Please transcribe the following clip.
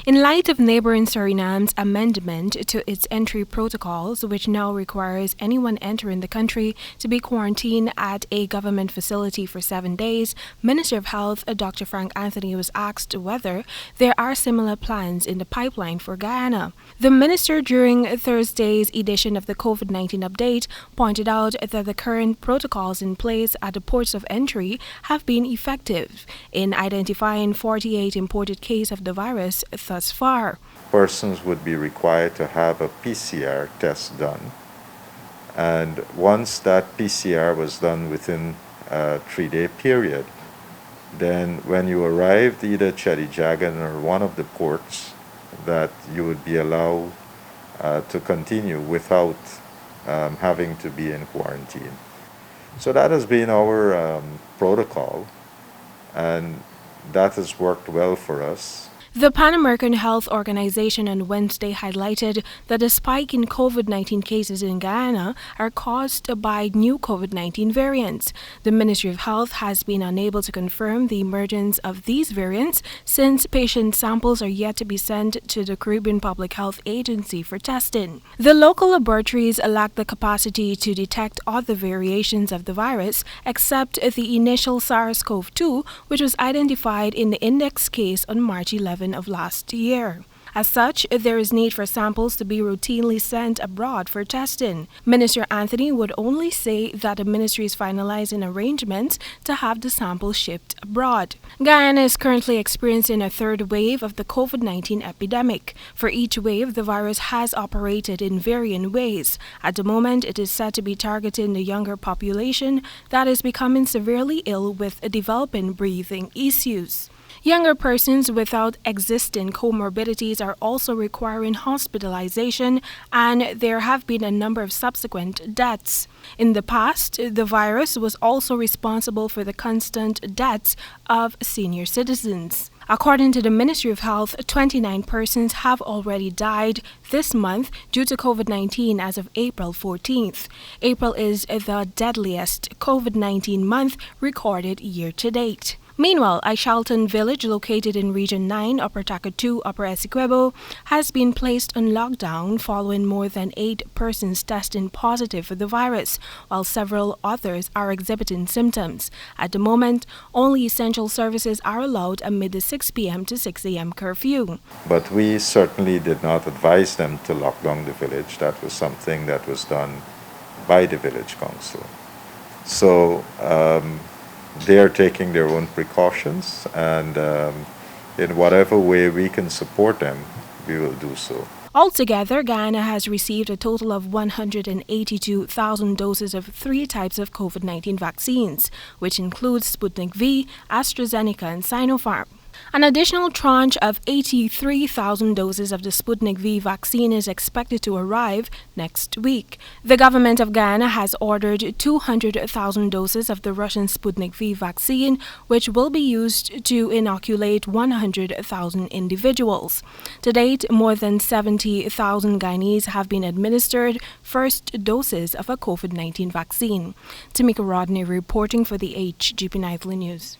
In light of neighboring Suriname's amendment to its entry protocols, which now requires anyone entering the country to be quarantined at a government facility for 7 days, Minister of Health Dr. Frank Anthony was asked whether there are similar plans in the pipeline for Guyana. The minister, during Thursday's edition of the COVID-19 update, pointed out that the current protocols in place at the ports of entry have been effective in identifying 48 imported cases of the virus thus far. Persons would be required to have a PCR test done, and once that PCR was done within a 3-day period, then when you arrived either Chedijagan or one of the ports, that you would be allowed to continue without having to be in quarantine. So that has been our protocol, and that has worked well for us. The Pan American Health Organization on Wednesday highlighted that the spike in COVID-19 cases in Guyana are caused by new COVID-19 variants. The Ministry of Health has been unable to confirm the emergence of these variants since patient samples are yet to be sent to the Caribbean Public Health Agency for testing. The local laboratories lack the capacity to detect other variations of the virus except the initial SARS-CoV-2, which was identified in the index case on March 11 of last year. As such, there is need for samples to be routinely sent abroad for testing. Minister Anthony would only say that the ministry is finalizing arrangements to have the samples shipped abroad. Guyana is currently experiencing a third wave of the COVID-19 epidemic. For each wave, the virus has operated in varying ways. At the moment, it is said to be targeting the younger population that is becoming severely ill with developing breathing issues. Younger persons without existing comorbidities are also requiring hospitalization, and there have been a number of subsequent deaths. In the past, the virus was also responsible for the constant deaths of senior citizens. According to the Ministry of Health, 29 persons have already died this month due to COVID-19 as of April 14th. April is the deadliest COVID-19 month recorded year to date. Meanwhile, Aishalton village, located in Region 9, Upper Takatu, Upper Essequibo, has been placed on lockdown following more than 8 persons testing positive for the virus, while several others are exhibiting symptoms. At the moment, only essential services are allowed amid the 6 p.m. to 6 a.m. curfew. But we certainly did not advise them to lock down the village. That was something that was done by the village council. So, they are taking their own precautions, and in whatever way we can support them, we will do so. Altogether, Guyana has received a total of 182,000 doses of 3 types of COVID-19 vaccines, which includes Sputnik V, AstraZeneca, and Sinopharm. An additional tranche of 83,000 doses of the Sputnik V vaccine is expected to arrive next week. The government of Guyana has ordered 200,000 doses of the Russian Sputnik V vaccine, which will be used to inoculate 100,000 individuals. To date, more than 70,000 Guyanese have been administered first doses of a COVID-19 vaccine. Temika Rodney reporting for the HGP Nightly News.